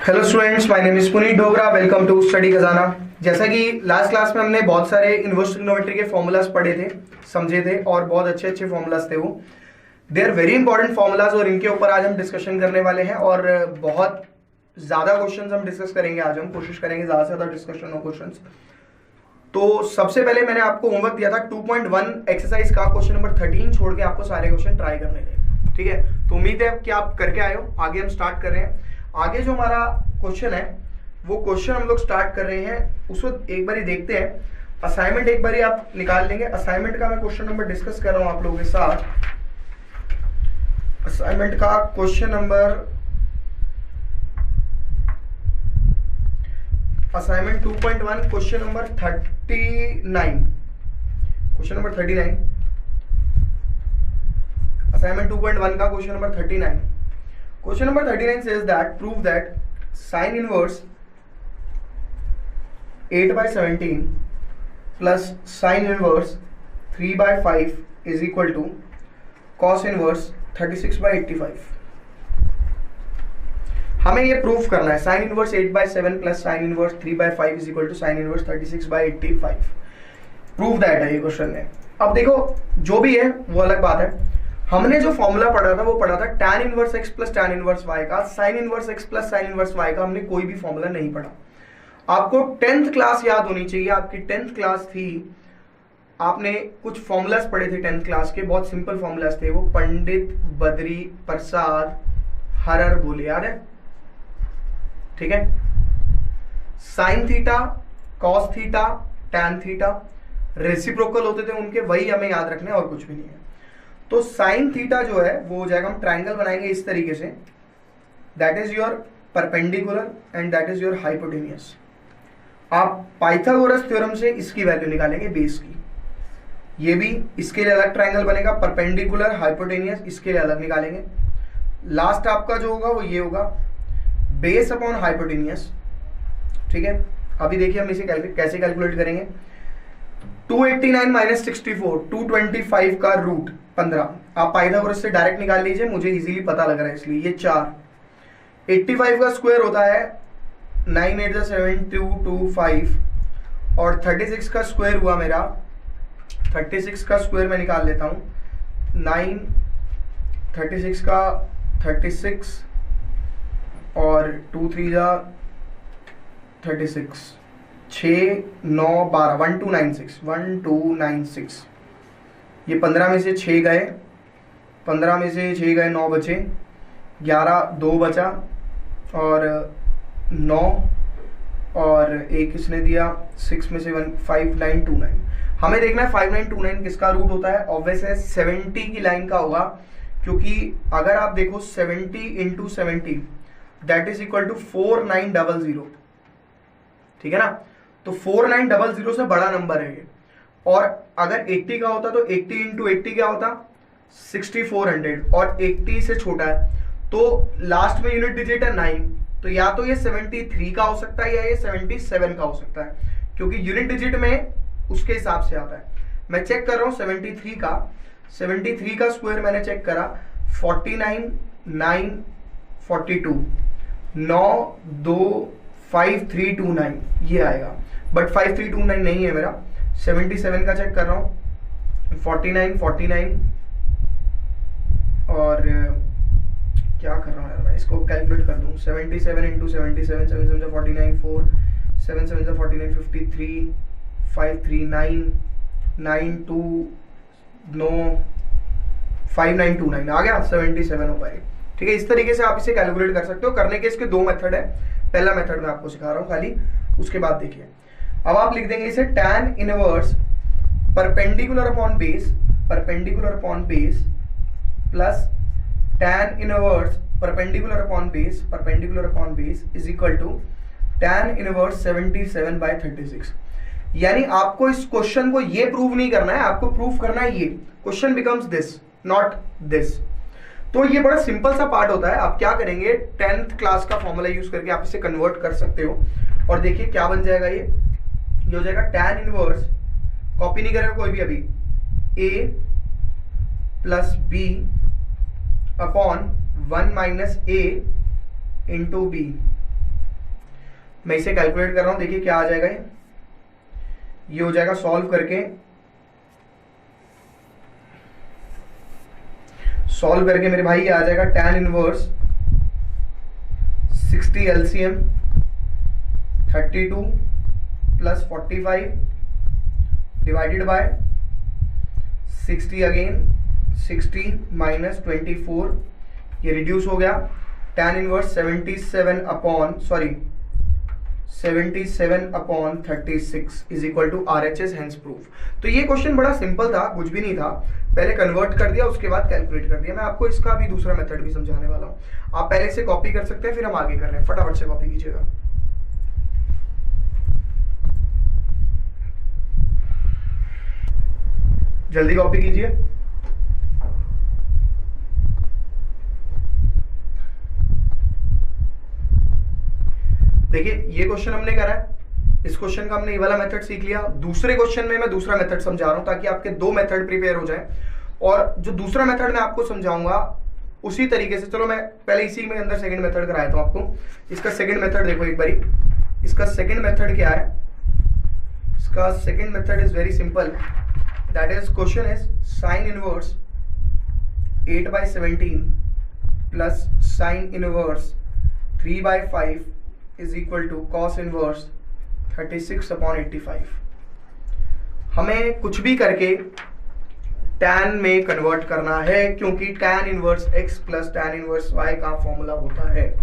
Hello students, my name is Puneet Dogra. Welcome to study Khazana. जैसा कि last class में हमने बहुत सारे इन्वर्स ट्रिग्नोमेट्री के फॉर्मूलाज पढ़े थे, समझे थे और बहुत अच्छे अच्छे फॉर्मूलाज थे वो। They are very important formulas और इनके ऊपर आज हम डिस्कशन करने वाले हैं और बहुत ज़्यादा क्वेश्चंस हम डिस्कस करेंगे। आज हम कोशिश करेंगे ज़्यादा से ज़्यादा डिस्कशन हो क्वेश्चंस। तो सबसे पहले मैंने आपको होमवर्क दिया था 2.1 एक्सरसाइज का क्वेश्चन नंबर 13 छोड़ के आपको सारे क्वेश्चन ट्राई करने थे, ठीक है। तो उम्मीद है कि आप करके आए हो। आगे हम स्टार्ट कर रहे हैं। आगे जो हमारा क्वेश्चन है वो क्वेश्चन हम लोग स्टार्ट कर रहे हैं, उसको एक बार देखते हैं। असाइनमेंट एक बार आप निकाल लेंगे। असाइनमेंट का मैं क्वेश्चन नंबर डिस्कस कर रहा हूं आप लोगों के साथ। असाइनमेंट का question number, assignment 2.1 question number 39, question number 39, assignment 2.1 का question number 39। Question number 39 says that prove that sine inverse 8/17 plus sine inverse 3/5 is equal to cos inverse 36/85। हमें ये प्रूफ करना है। Sine inverse 8/7 plus sine inverse 3/5 is equal to sine inverse 36/85। Proof that है ये question है। अब देखो, जो भी है वो अलग बात है। हमने जो फॉर्मूला पढ़ा था वो पढ़ा था tan inverse x plus tan inverse y का। sin inverse x plus sin inverse y का हमने कोई भी फॉर्मूला नहीं पढ़ा। आपको 10th क्लास याद होनी चाहिए। आपकी 10th क्लास थी, आपने कुछ फॉर्मूलाज पढ़े थे 10th क्लास के, बहुत सिंपल फॉर्मूलाज थे वो। पंडित, बद्री, प्रसाद, हरर बोले, याद है? ठीक है। Sine theta, cos theta, tan theta reciprocal होते थे उनके, वही हमें याद रखना है और कुछ भी नहीं है। तो साइन थीटा जो है वो हो जाएगा, हम ट्रायंगल बनाएंगे इस तरीके से, that is your perpendicular and that is your hypotenuse. आप पाइथागोरस थ्योरम से इसकी वैल्यू निकालेंगे बेस की। ये भी इसके लिए अलग ट्रायंगल बनेगा, परपेंडिकुलर हाइपोटेनियस इसके लिए अलग निकालेंगे। लास्ट आपका जो होगा वो ये होगा, बेस अपॉन हाइपोटेनियस, ठीक है। अभी देखिए हम इसे कैसे कैलकुलेट करेंगे। 289 माइनस 64, 225 का रूट 15। आप पाइथागोरस से डायरेक्ट निकाल लीजिए, मुझे इजीली पता लग रहा है इसलिए। ये 4, 85 का स्क्वायर होता है 9 8 7 और 36 का स्क्वायर हुआ मेरा, 36 का स्क्वायर मैं निकाल लेता हूँ। 9 36 का 36 और 2 3 36, 6 9 12 1296। ये 15 में से 6 गए, 15 में से 6 गए, 9 बचे, 11 2 बचा और 9 और एक इसने दिया 6 में से 1 5929। हमें देखना है 5929 किसका रूट होता है। ऑब्वियस है 70 की लाइन का होगा, क्योंकि अगर आप देखो 70 into 70 that is equal to 4900, ठीक है ना। तो 4900 से बड़ा नंबर है ये। और अगर 80 का होता तो 80 इंटू 80 क्या होता, 6400, और 80 से छोटा है तो लास्ट में यूनिट डिजिट है 9, तो या तो ये 73 का हो सकता है या ये 77 का हो सकता है, क्योंकि यूनिट डिजिट में उसके हिसाब से आता है। मैं चेक कर रहा हूँ 73 का स्क्वायर मैंने चेक करा, 49 9 42 9 2 5329 ये आएगा, बट 5329 नहीं है मेरा। 77 का चेक कर रहा हूँ, 49 और क्या कर रहा हूँ यार मैं, इसको कैलकुलेट कर दूँ। 77 इंटू 77, 7 7 49 4 7 7 49 53 539 9 2 9 5929 आ गया, 77 हो पाएगा, ठीक है। इस तरीके से आप इसे कैलकुलेट कर सकते हो। करने के इसके 2 मेथड है। पहला मेथड मैं आपको सिखा रहा हूँ खाली, उसके बाद देखिए। अब आप लिख देंगे इसे tan inverse perpendicular upon base plus tan inverse perpendicular upon base is equal to tan inverse 77/36। यानी आपको इस क्वेश्चन को ये प्रूव नहीं करना है, आपको प्रूव करना है ये question becomes this, not this. तो ये बड़ा सिंपल सा पार्ट होता है। आप क्या करेंगे, 10th क्लास का फॉर्मूला यूज करके आप इसे कन्वर्ट कर सकते हो। और देखिए क्या बन जाएगा, ये हो जाएगा tan इनवर्स, कॉपी नहीं करेगा कोई भी अभी, a plus B upon 1 minus A into B मैं इसे कैलकुलेट कर रहा हूं, देखिए क्या आ जाएगा, ये हो जाएगा सॉल्व करके मेरे भाई ये आ जाएगा tan inverse 60 LCM 32 plus 45 divided by 60 again 60 minus 24, ये रिड्यूस हो गया, tan inverse 77/36 is equal to RHS, hence proof. तो ये क्वेश्चन बड़ा सिंपल था, कुछ भी नहीं था, पहले कन्वर्ट कर दिया उसके बाद कैलकुलेट कर दिया। मैं आपको इसका भी दूसरा मेथड भी समझाने वाला हूँ, आप पहले से कॉपी कर सकते हैं, फिर हम आगे कर रहे हैं, फटाफट से कॉपी कीजिएगा। जल्दी कॉपी कीजिए। देखिए ये क्वेश्चन हमने करा है, इस क्वेश्चन का हमने ये वाला मेथड सीख लिया। दूसरे क्वेश्चन में मैं दूसरा मेथड समझा रहा हूं ताकि आपके दो मेथड प्रिपेयर हो जाए, और जो दूसरा मेथड मैं आपको समझाऊंगा उसी तरीके से। चलो मैं पहले इसी में अंदर सेकंड मेथड कराया था आपको। इसका सेकंड मेथड देखो एक बारी, इसका सेकंड मेथड क्या है, इसका second method is very simple, that is question is sine inverse 8/17 plus sine inverse 3/5 is equal to cos inverse 36/85। हमें कुछ भी करके tan में कन्वर्ट करना है, क्योंकि tan inverse x plus tan inverse y का फॉर्मूला होता है।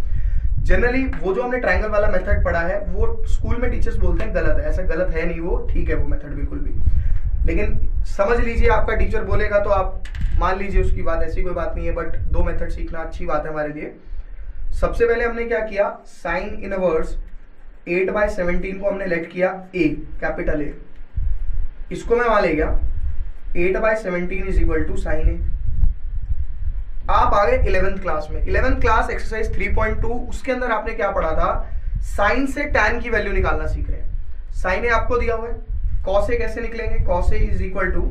जनरली वो जो हमने ट्रायंगल वाला मेथड पढ़ा है वो स्कूल में टीचर्स बोलते हैं गलत है, ऐसा गलत है नहीं, वो ठीक है वो मेथड बिल्कुल भी, लेकिन समझ लीजिए आपका टीचर बोलेगा तो आप मान लीजिए उसकी बात, ऐसी कोई बात नहीं है, बट दो मेथड सीखना अच्छी बात है हमारे लिए। सबसे पहले हमने क्या किया, साइन इनवर्स 8/17 को हमने लेट किया a, कैपिटल A, इसको मैं वहां ले गया 8/17 इज इक्वल टू साइन ए। आप आ गए 11th क्लास में, 11th क्लास एक्सरसाइज 3.2, उसके अंदर आपने क्या पढ़ा था, साइन से टैन की वैल्यू निकालना सीख रहे हैं। साइन ए आपको दिया हुआ है, कॉस ए कैसे निकलेंगे, cos A is equal to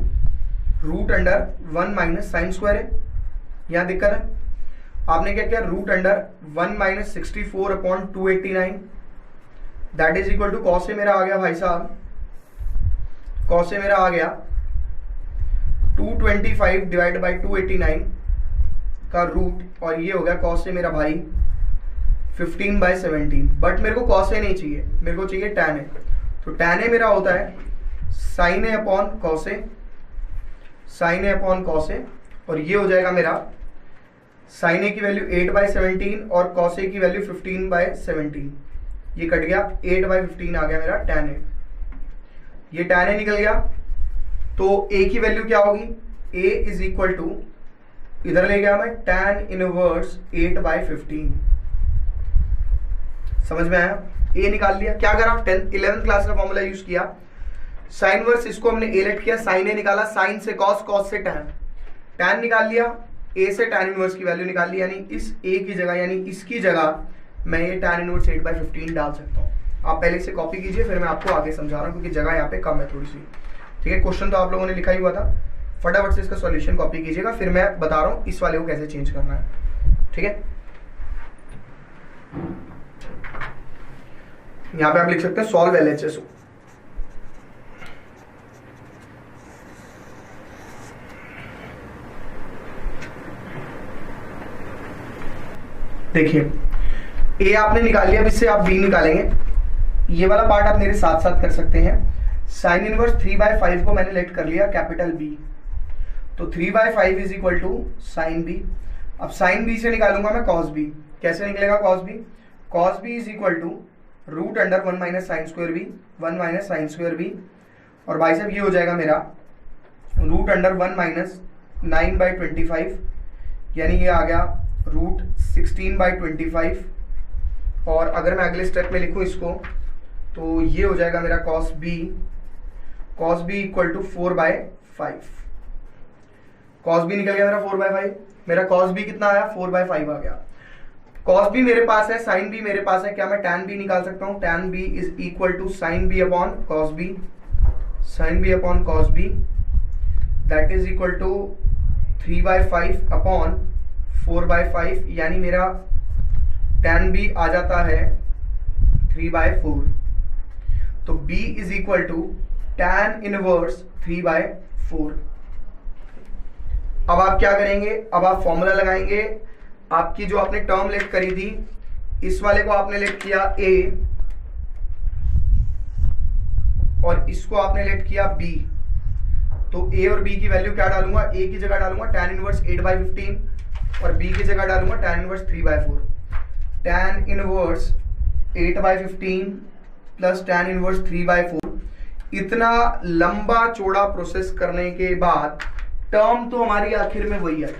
root under 1 minus sine square है, यहां दिक्कत है। आपने क्या किया, root under 1 minus 64/289, that is equal to cos A मेरा आ गया भाई साहब, कॉस ए मेरा आ गया 225 डिवाइड बाई 289 का रूट, और ये हो गया कॉस ए मेरा भाई 15/17। बट मेरे को कॉस ए नहीं चाहिए, मेरे को चाहिए टैन ए। तो टैन ए मेरा होता है sign A upon cos A, sign A upon cos A, और ये हो जाएगा मेरा साइन ए की वैल्यू 8/17 और कॉस ए की वैल्यू 15/17, ये कट गया, 8/15 आ गया मेरा टैन ए। ये टैन ए निकल गया, तो ए की वैल्यू क्या होगी, ए इज इक्वल टू, इधर ले गया मैं टैन इनवर्स 8/15, समझ में आया, ए निकाल लिया। क्या करा, 11th क्लास का फॉर्मूला यूज किया, साइन वर्स इसको हमने ए लेट किया, साइन ए निकाला, साइन से कॉस, कॉस से टैन, टैन निकाल लिया, ए से टैन इनवर्स की वैल्यू निकाल ली, यानी इस ए की जगह यानी इसकी जगह मैं ये टैन इनवर्स 8/15 डाल सकता हूँ। आप पहले से कॉपी कीजिए, फिर मैं आपको आगे समझा रहा हूँ क्योंकि जगह यहाँ पे कम है थोड़ी सी, ठीक है। क्वेश्चन तो आप लोगों ने लिखा ही हुआ था, फटाफट से इसका सॉल्यूशन कॉपी कीजिएगा, फिर मैं बता रहा हूँ इस वाले को कैसे चेंज करना है, ठीक है। यहाँ पे आप लिख सकते हैं सॉल्व LHS। देखिए ए आपने निकाल लिया, अब इससे आप बी निकालेंगे। ये वाला पार्ट आप मेरे साथ साथ कर सकते हैं। साइन इनवर्स 3/5 को मैंने लेट कर लिया कैपिटल बी, तो 3/5 is equal to sine B. अब साइन बी से निकालूंगा मैं कॉस बी, कैसे निकलेगा cos B, cos B is equal to root under 1 minus sine square B, 1 minus sine square B, और भाई साहब ये हो जाएगा मेरा रूट अंडर 1 माइनस 9/25, यानी ये आ गया रूट 16/25। और अगर मैं अगले स्टेप में लिखूं इसको तो ये हो जाएगा मेरा cos B equal to 4/5। Cos B निकल गया मेरा 4/5, मेरा कॉस बी कितना आया 4/5 आ गया। कॉस बी मेरे पास है, साइन बी मेरे पास है, क्या मैं टैन बी निकाल सकता हूं, tan B is equal to sine B upon cos B, sine B upon cos B, that is equal to 3/5 upon 4/5, यानी मेरा टैन बी आ जाता है 3/4। तो b is equal to tan inverse 3/4। अब आप क्या करेंगे, अब आप फॉर्मूला लगाएंगे। आपकी जो आपने टर्म लेट करी थी, इस वाले को आपने लेट किया a और इसको आपने लेट किया b। तो a और b की वैल्यू क्या डालूंगा, a की जगह डालूंगा tan इनवर्स 8/15 और b की जगह डालूंगा tan inverse 3/4। tan inverse 8/15 plus tan inverse 3/4। इतना लंबा चौड़ा प्रोसेस करने के बाद टर्म तो हमारी आखिर में वही है।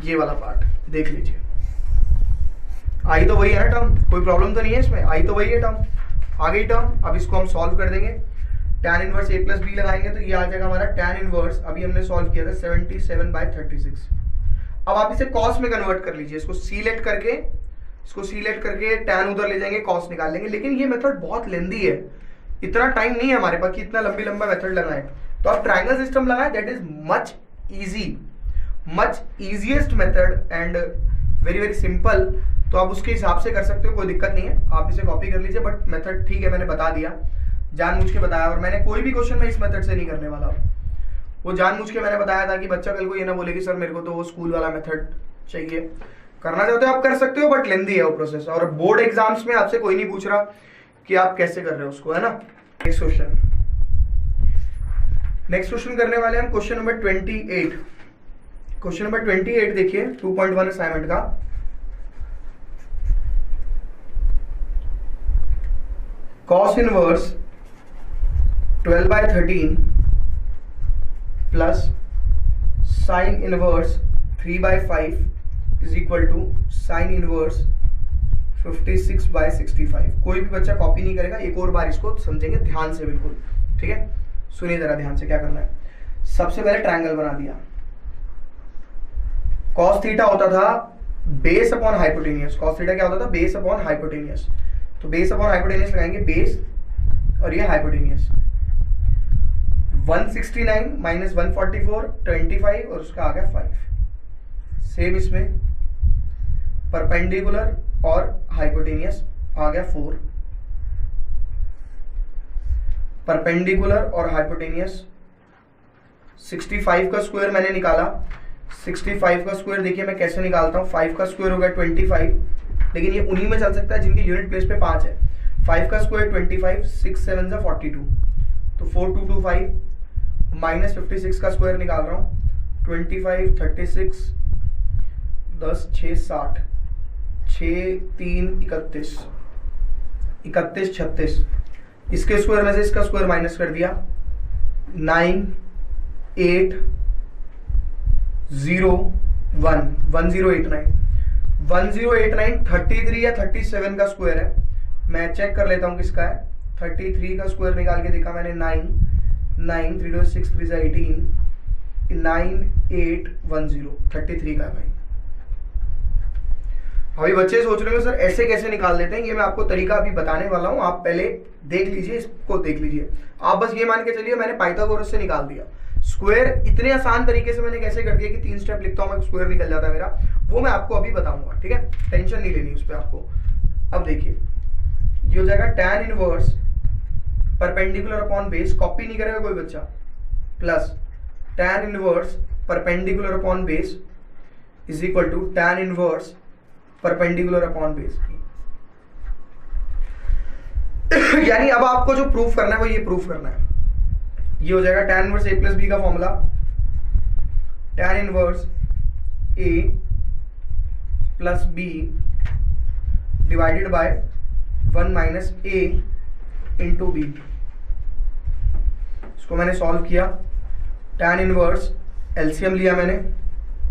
ये वाला पार्ट देख लीजिए, आई तो वही है ना टर्म, कोई प्रॉब्लम तो नहीं है इसमें, आई तो वही है टर्म, आ गई टर्म। अब इसको हम सॉल्व कर देंगे, tan inverse a plus B लगाएंगे तो ये आ जाएगा हमारा tan इनवर्स, अभी हमने सॉल्व किया था 77/36। अब आप इसे कॉस में कन्वर्ट कर लीजिए, इसको सीलेक्ट करके tan उधर ले जाएंगे, कॉस निकाल लेंगे। लेकिन ये मेथड बहुत लेंदी है, इतना टाइम नहीं है हमारे पास कि इतना लंबा मेथड लगाएं। तो आप ट्रायंगल सिस्टम लगाएं, that is much easiest method and very very simple. तो आप उसके हिसाब से कर सकते हो, कोई दिक्कत नहीं है, आप इसे कॉपी कर लीजिए। बट मेथड ठीक है, मैंने बता दिया, जानबूझ के बताया। और मैंने कोई भी क्वेश्चन में इस मेथड से नहीं करने वाला, वो जानबूझ के मैंने बताया था कि बच्चा कल को ये ना बोले कि सर मेरे को तो वो स्कूल वाला मेथड चाहिए। करना चाहते हो आप कर सकते हो, बट लेंदी है वो प्रोसेस। और बोर्ड एग्जाम्स में आपसे कोई नहीं पूछ रहा कि आप कैसे कर रहे हो उसको, है ना। नेक्स्ट क्वेश्चन करने वाले हम क्वेश्चन नंबर 28। क्वेश्चन नंबर 28 देखिए, 2.1 असाइनमेंट का। cos inverse 12/13 plus sin inverse 3/5 is equal to sin inverse 56/65। कोई भी बच्चा कॉपी नहीं करेगा, एक और बार इसको समझेंगे ध्यान से, बिल्कुल ठीक है। सुनिए जरा ध्यान से क्या करना है। सबसे पहले ट्रायंगल बना दिया। cos थीटा होता था base upon hypotenuse. cos theta क्या होता था, बेस अपॉन हाइपोटेनियस। तो बेस अपॉन हाइपोटेनियस लगाएंगे, बेस और ये हाइपोटेनियस। 169 माइनस 144 25 और उसका आ गया 5। सेम इसमें परपेंडिकुलर और हाइपोटेनियस आ गया 4। परपेंडिकुलर और हाइपोटेनियस 65 का स्क्वायर मैंने निकाला। 65 का स्क्वायर देखिए मैं कैसे निकालता हूँ। 5 का स्क्वायर हो गया 25, लेकिन ये उन्हीं में चल सकता है जिनकी यूनिट प्लेस पे 5 है। 5 का स्क्वायर 25, 6 7 जा 42, तो 4225 माइनस 56 का स्क्वायर निकाल रहा हूँ। 25 36 10 6 60 6 3 31 31 36। इसके स्क्वायर में से इसका स्क्वायर माइनस कर दिया। 9 8 0 1 1089 1089 33 या 37 का स्क्वायर है। मैं चेक कर लेता हूं किसका है। 33 का स्क्वायर निकाल के देखा मैंने। 9 3 6 3 18 9810 33 का है भाई। अभी बच्चे सोच रहे हो सर ऐसे कैसे निकाल देते हैं, ये मैं आपको तरीका अभी बताने वाला हूं। आप पहले देख लीजिए, इसको देख लीजिए। आप बस ये मान के चलिए मैंने पाइथागोरस से निकाल दिया स्क्वायर। इतने आसान तरीके से मैंने कैसे कर दिया कि 3 स्टेप लिखता हूं मैं, स्क्वायर निकल जाता है मेरा। वो मैं आपको अभी बताऊंगा, ठीक है, टेंशन नहीं लेनी उस पर आपको। अब देखिए ये हो जाएगा tan inverse perpendicular upon base, copy नहीं करेगा कोई बच्चा, plus tan inverse perpendicular upon base is equal to tan inverse perpendicular upon base. यानी अब आपको जो प्रूफ करना है वो ये प्रूफ करना है। ये हो जाएगा tan inverse a plus B का formula, tan inverse a plus b divided by 1 minus a into b। इसको मैंने सॉल्व किया। tan इनवर्स एलसीएम लिया मैंने,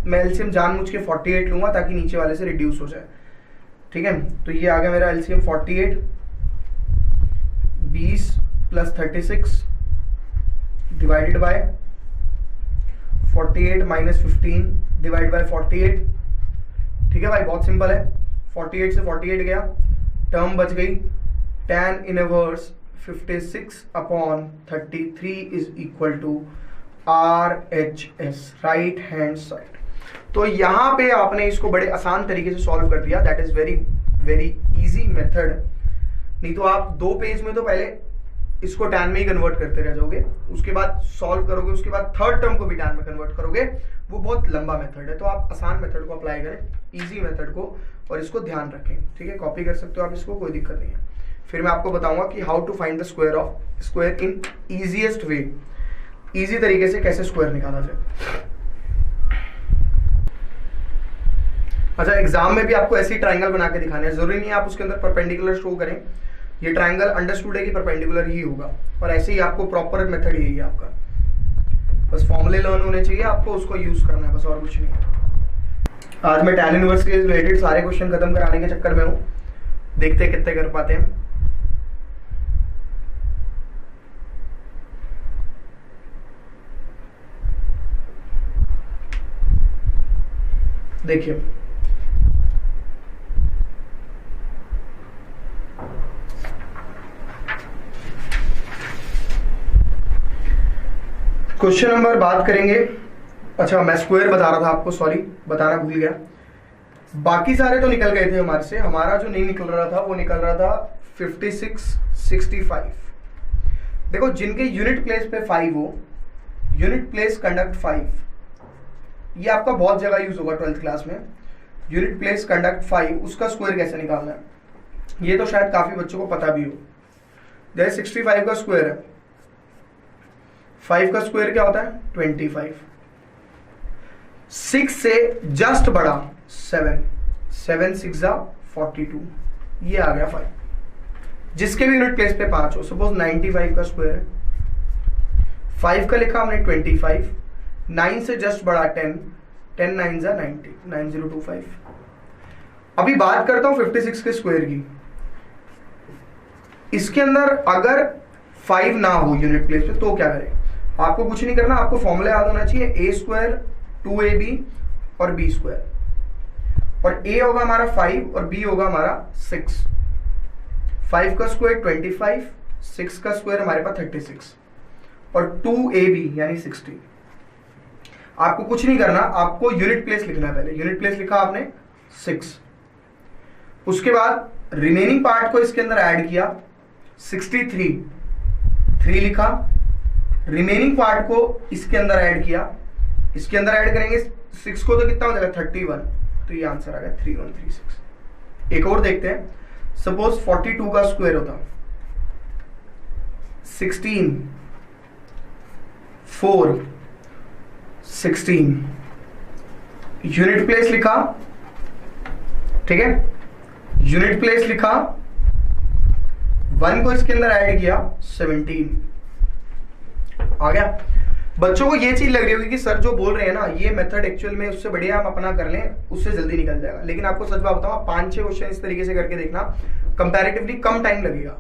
मैं एलसीएम जानबूझ के 48 लूंगा ताकि नीचे वाले से रिड्यूस हो जाए, ठीक है। तो ये आ गया मेरा LCM 48, 20 plus 36 divided by 48 minus 15 divide by 48, ठीक है भाई, बहुत सिंपल है। 48 से 48 गया, टर्म बच गई। tan inverse 56 upon 33 is equal to RHS, right hand side. तो यहां पे आपने इसको बड़े आसान तरीके से सॉल्व कर दिया। That is very very easy method नहीं तो आप 2 पेज में तो पहले इसको टैन में ही कन्वर्ट करते रह जाओगे, उसके बाद सॉल्व करोगे, उसके बाद थर्ड टर्म को भी टैन में कन्वर्ट करोगे, वो बहुत लंबा मेथड है। तो आप आसान मेथड को अप्लाई करें, इजी मेथड को, और इसको ध्यान रखें, ठीक है। कॉपी कर सकते हो आप इसको, कोई दिक्कत नहीं है। फिर मैं आपको बताऊंगा कि how to find the square in easiest way, easy तरीके से कैसे स्क्वायर निकाला जाए। अच्छा, एग्जाम में भी आपको ऐसी ट्राइंगल बना के दिखाने हैं, जरूरी नहीं है आप उसके अंदर परपेंडिकुलर शो करें, ये ट्राइंगल अंडरस्टूड है कि परपेंडिकुलर ही होगा, और ऐसे ही आपको प्रॉपर मेथड यही है आपका, बस फॉर्मूले लर्न होने चाहिए आपको, उसको यूज करना है बस, और कुछ नहीं है। आज मैं टैन इनवर्स के रिलेटेड सारे क्वेश्चन खत्म कराने के चक्कर में हूँ, देखते हैं कितने कर पाते हैं। देखिए क्वेश्चन नंबर बात करेंगे। अच्छा, मैं स्क्वायर बता रहा था आपको, सॉरी बताना भूल गया। बाकी सारे तो निकल गए थे हमारे से, हमारा जो नहीं निकल रहा था वो निकल रहा था 56, 65। देखो, जिनके यूनिट प्लेस पे 5 हो, यूनिट प्लेस कंडक्ट 5, ये आपका बहुत जगह यूज होगा 12th क्लास में। यूनिट प्लेस कंडक्ट 5, उसका स्क्वायर कैसे निकालना है, ये तो शायद काफी बच्चों को पता भी हो। जैसे 65 का स्क्वायर है, 5 का स्क्वायर क्या होता है 25, 6 से जस्ट बड़ा 7, 7 6 42, ये आ गया 5। जिसके भी यूनिट प्लेस पे 5 हो, सपोज 95 का स्क्वायर है, 5 का लिखा हमने 25, 9 से जस्ट बड़ा 10, 10 9 90, 9025। अभी बात करता हूं 56 के स्क्वायर की। इसके अंदर अगर 5 ना हो यूनिट प्लेस पे तो क्या करें, आपको कुछ नहीं करना, आपको फॉर्मूला याद होना चाहिए, a स्क्वायर 2ab और b स्क्वायर, और a होगा हमारा 5 और b होगा हमारा 6। 5 का स्क्वायर 25, 6 का स्क्वायर हमारे पास 36, और 2ab यानी 60। आपको कुछ नहीं करना, आपको यूनिट प्लेस लिखना है। पहले यूनिट प्लेस लिखा आपने 6, उसके बाद रिमेनिंग पार्ट को इसके अंदर ऐड किया, 63, 3 लिखा, रिमेनिंग पार्ट को इसके अंदर ऐड किया, इसके अंदर ऐड करेंगे 6 को तो कितना हो जाएगा 31, तो ये आंसर आ गया 3136। एक और देखते हैं, सपोज 42 का स्क्वायर होता 16, 4, 16, यूनिट प्लेस लिखा, ठीक है, यूनिट प्लेस लिखा, 1 को इसके अंदर ऐड किया 17, आ गया। बच्चों को ये चीज लग रही होगी कि सर जो बोल रहे हैं ना, ये मेथड एक्चुअल में उससे बढ़िया हम अपना कर लें, उससे जल्दी निकल जाएगा। लेकिन आपको सच बात बताऊं, 5-6 क्वेश्चन इस तरीके से करके देखना, कंपैरेटिवली कम टाइम लगेगा।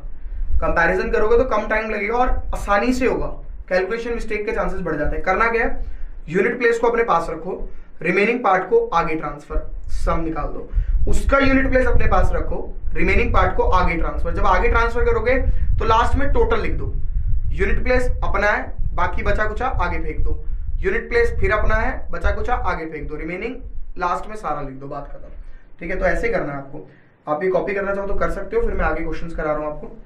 कंपैरिजन करोगे तो कम टाइम लगेगा और आसानी से होगा, कैलकुलेशन मिस्टेक के चांसेस बढ़ जाते हैं। करना क्या है, यूनिट प्लेस को अपने पास रखो, रिमेनिंग पार्ट को आगे ट्रांसफर, सम निकाल दो, उसका यूनिट प्लेस अपने पास रखो, रिमेनिंग पार्ट को आगे ट्रांसफर। जब आगे ट्रांसफर करोगे तो लास्ट में टोटल लिख दो, यूनिट प्लेस अपना है, बाकी बचा कुचा आगे फेंक दो, यूनिट प्लेस फिर अपना है, बचा कुचा आगे फेंक दो, रिमेनिंग लास्ट में सारा लिख दो, बात खत्म। ठीक है, तो ऐसे करना है आपको। आप ये कॉपी करना चाहो तो कर सकते हो, फिर मैं आगे क्वेश्चंस करा रहा हूं आपको।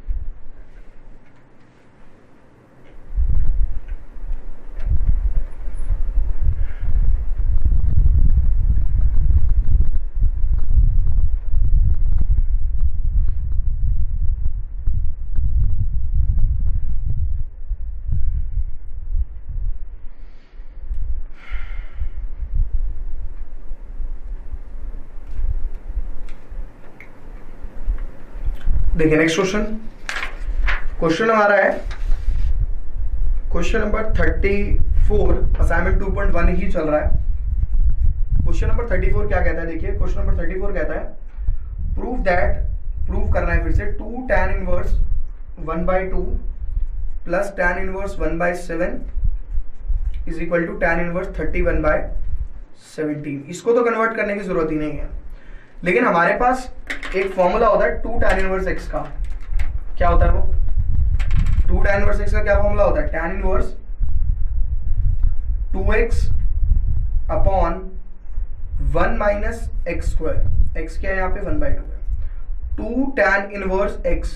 देखिए नेक्स्ट क्वेश्चन, क्वेश्चन हमारा है क्वेश्चन नंबर 34, असाइनमेंट 2.1 ही चल रहा है। क्वेश्चन नंबर 34 क्या कहता है, देखिए क्वेश्चन नंबर 34 कहता है प्रूव दैट, प्रूव करना है फिर से, 2 tan inverse 1/2 plus tan inverse 1/7 is equal to tan inverse 31/17। इसको तो कन्वर्ट करने की जरूरत ही नहीं है, लेकिन हमारे पास एक फॉर्मूला होता है 2 tan इनवर्स x का। क्या होता है वो 2 tan इनवर्स x का क्या फॉर्मूला होता है, tan inverse 2x upon 1 minus x square, x क्या है यहाँ पे 1/2 है। 2 tan inverse x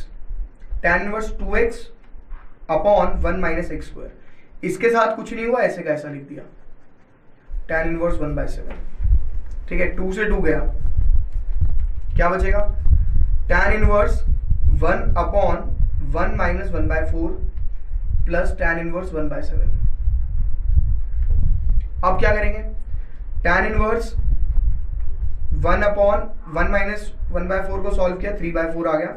tan inverse 2x upon 1 minus x square, इसके साथ कुछ नहीं हुआ, ऐसे का ऐसा लिख दिया tan इनवर्स 1/7, ठीक है। 2 से 2 गया, क्या बचेगा, tan inverse 1 upon 1 minus 1/4 plus tan inverse 1/7। अब क्या करेंगे, tan इनवर्स 1 अपॉन 1 माइनस 1/4 को सॉल्व किया, 3/4 आ गया,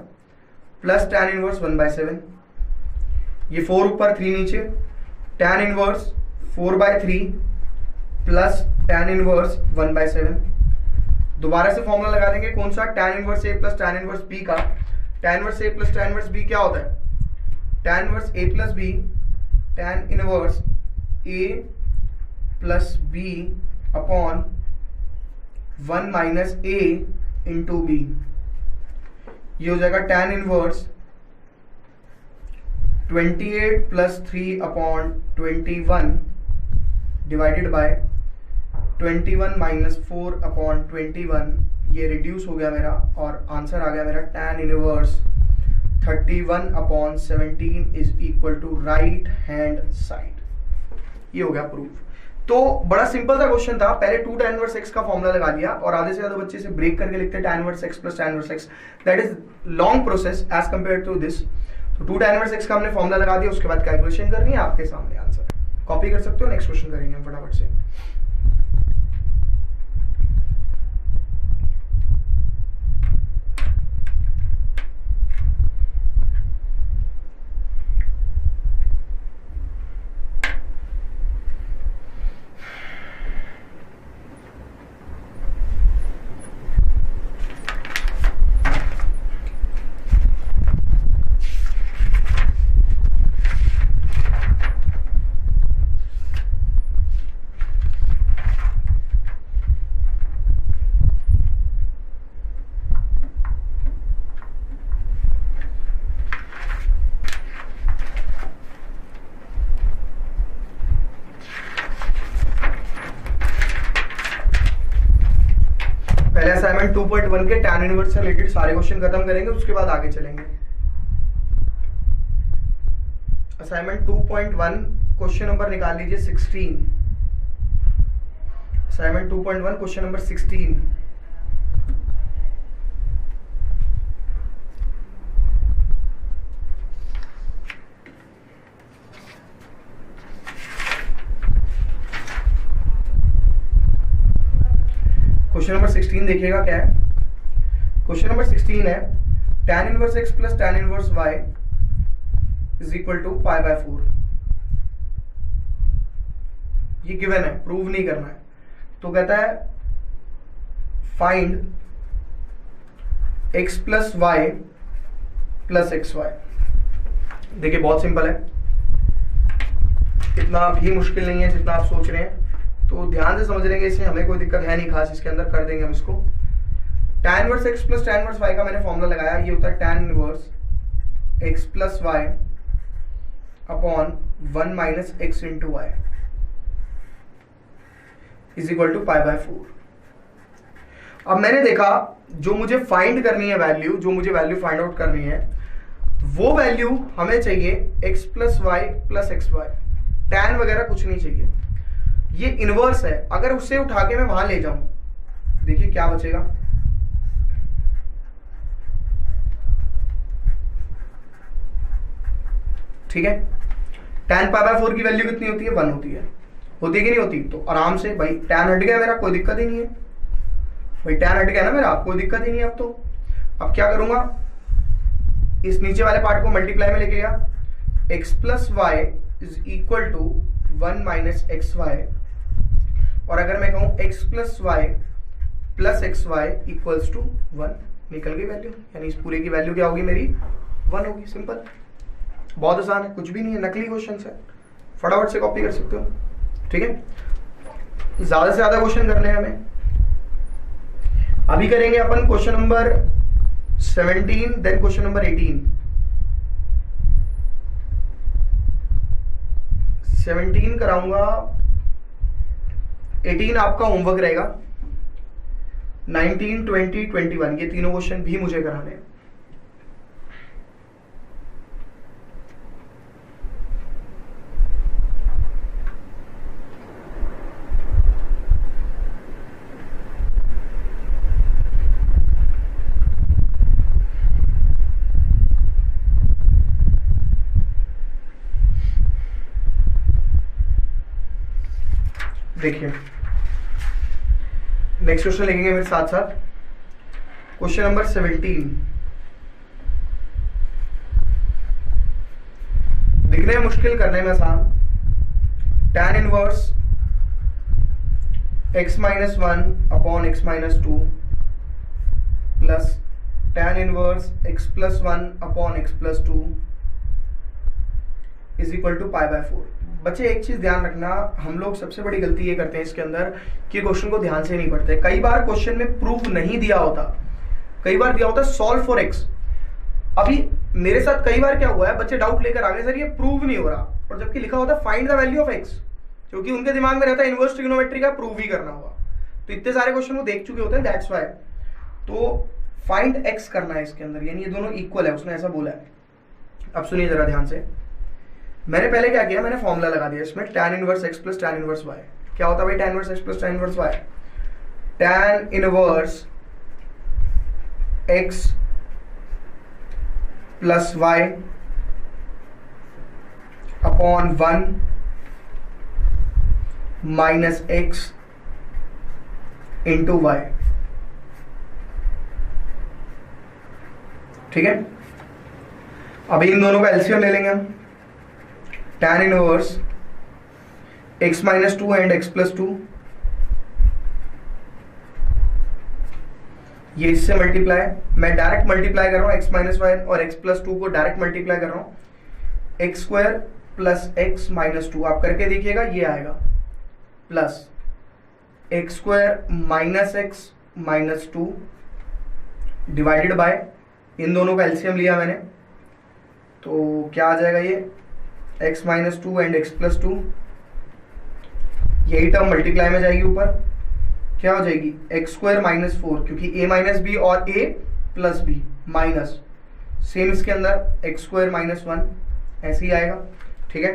प्लस tan इनवर्स 1/7, ये 4 ऊपर 3 नीचे, tan inverse 4/3 plus tan inverse 1/7। दोबारा से फॉर्मूला लगा देंगे, कौन सा, tan inverse a plus tan inverse b का। tan inverse a plus tan inverse b क्या होता है, tan inverse a plus b, tan inverse a plus b upon 1 minus a into b, ये हो जाएगा tan inverse 28 plus 3 upon 21 divided by 21 minus 4 upon 21, ये reduce हो गया मेरा और आंसर आ गया मेरा tan inverse 31 upon 17 is equal to right hand side. ये हो गया प्रूफ। तो बड़ा सिंपल सा क्वेश्चन था, पहले 2 tan इनवर्स x का फॉर्मूला लगा दिया और आधे से ज्यादा बच्चे से ब्रेक करके लिखते हैं tan inverse x plus tan inverse x, that is long process as compare to this. तो 2 tan इनवर्स x का हमने फॉर्मूला लगा दिया, उसके बाद कैलकुलेशन करनी है, आपके सामने आंसर कॉपी कर सकते हो। नेक्स्ट क्वेश्चन करेंगे हम फटाफट से। पहले असाइनमेंट 2.1 के tan इनवर्स से रिलेटेड सारे क्वेश्चन खत्म करेंगे, उसके बाद आगे चलेंगे। असाइनमेंट 2.1 क्वेश्चन नंबर निकाल लीजिए 16। Assignment 2.1 question number 16। Question number 16 देखिएगा क्या है। क्वेश्चन नंबर 16 है tan inverse x plus tan inverse y is equal to π/4। ये गिवन है, प्रूव नहीं करना है। तो कहता है find x plus y plus xy। देखिए बहुत सिंपल है, इतना भी मुश्किल नहीं है जितना आप सोच रहे हैं, तो ध्यान से समझ लेंगे, इसमें हमें कोई दिक्कत है नहीं खास, इसके अंदर कर देंगे हम इसको। tan inverse x plus tan inverse y का मैंने फॉर्मूला लगाया, ये होता है tan inverse x plus y upon 1 minus x into y is equal to π/4। अब मैंने देखा जो मुझे फाइंड करनी है वैल्यू, जो मुझे वैल्यू फाइंड आउट करनी है, वो वैल्यू हमें चाहिए x plus y plus x y, tan वगैरह कुछ नहीं चाहिए। ये इनवर्स है, अगर उससे उठा के मैं वहां ले जाऊं, देखिए क्या बचेगा, ठीक है। tan π/4 की वैल्यू कितनी होती है, 1 होती है, होती है कि नहीं होती। तो आराम से भाई tan हट गया मेरा, कोई दिक्कत ही नहीं है भाई, tan हट गया ना मेरा, कोई दिक्कत ही नहीं है। अब तो अब क्या करूंगा, इस नीचे वाले पार्ट को मल्टीप्लाई में लेके गया, x plus y is equal to 1 minus x y, और अगर मैं कहूं x plus y plus x y equals to 1, निकल गई वैल्यू, यानी इस पूरे की वैल्यू क्या होगी मेरी, 1 होगी। सिंपल, बहुत आसान है, कुछ भी नहीं है, नकली क्वेश्चन है, फटाफट से कॉपी कर सकते हो, ठीक है। ज्यादा से ज्यादा क्वेश्चन करने हैं हमें। अभी करेंगे अपन question number 17, then question number 18। 17 कराऊंगा, 18 आपका होमवर्क रहेगा, 19, 20, 21 ये तीनों क्वेश्चन भी मुझे कराने हैं। देखिए नेक्स्ट क्वेश्चन लिखेंगे मेरे साथ साथ। क्वेश्चन नंबर 17, दिखने में मुश्किल करने में आसान। tan inverse x minus 1 upon x minus 2 plus tan inverse x plus 1 upon x plus 2 is equal to pi by 4। बच्चे एक चीज ध्यान रखना, हम लोग सबसे बड़ी गलती ये करते हैं इसके अंदर कि क्वेश्चन को ध्यान से नहीं पढ़ते। कई बार क्वेश्चन में प्रूफ नहीं दिया होता, कई बार दिया होता सॉल्व फॉर एक्स। अभी मेरे साथ कई बार क्या हुआ है, बच्चे डाउट लेकर आ गए सर ये प्रूव नहीं हो रहा, और जबकि लिखा होता find the value of x, क्योंकि उनके दिमाग में रहता है इनवर्स ट्रिग्नोमेट्री का प्रूव ही करना होगा। तो इतने सारे क्वेश्चन वो देख चुके होते हैं, दैट्स व्हाई। तो फाइंड एक्स करना है इसके अंदर, यानी ये दोनों इक्वल है, उसने ऐसा बोला है। अब सुनिए जरा ध्यान से, मैंने पहले क्या किया, मैंने फॉर्मूला लगा दिया इसमें, tan inverse x plus tan inverse y। क्या होता है भाई tan inverse x plus tan inverse y? tan inverse x plus y upon 1 minus x into y। ठीक है, अभी इन दोनों का एलसीएम ले लेंगे हम। tan inverse x minus 2 and x plus 2, ये इससे मल्टीप्लाई, मैं डायरेक्ट मल्टीप्लाई कर रहा हूं x माइनस 1 और x प्लस 2 को डायरेक्ट मल्टीप्लाई कर रहा हूं। x square plus x minus 2, आप करके देखिएगा ये आएगा, plus x square minus x minus 2 divided by, इन दोनों का एलसीएम लिया मैंने, तो क्या आ जाएगा ये x minus 2 and x plus 2, यही टर्म मल्टीप्लाई में जाएगी ऊपर, क्या हो जाएगी x स्क्वायर माइनस 4, क्योंकि a माइनस बी और a plus b minus, same इसके अंदर x स्क्वायर माइनस 1, ऐसे ही आएगा। ठीक है,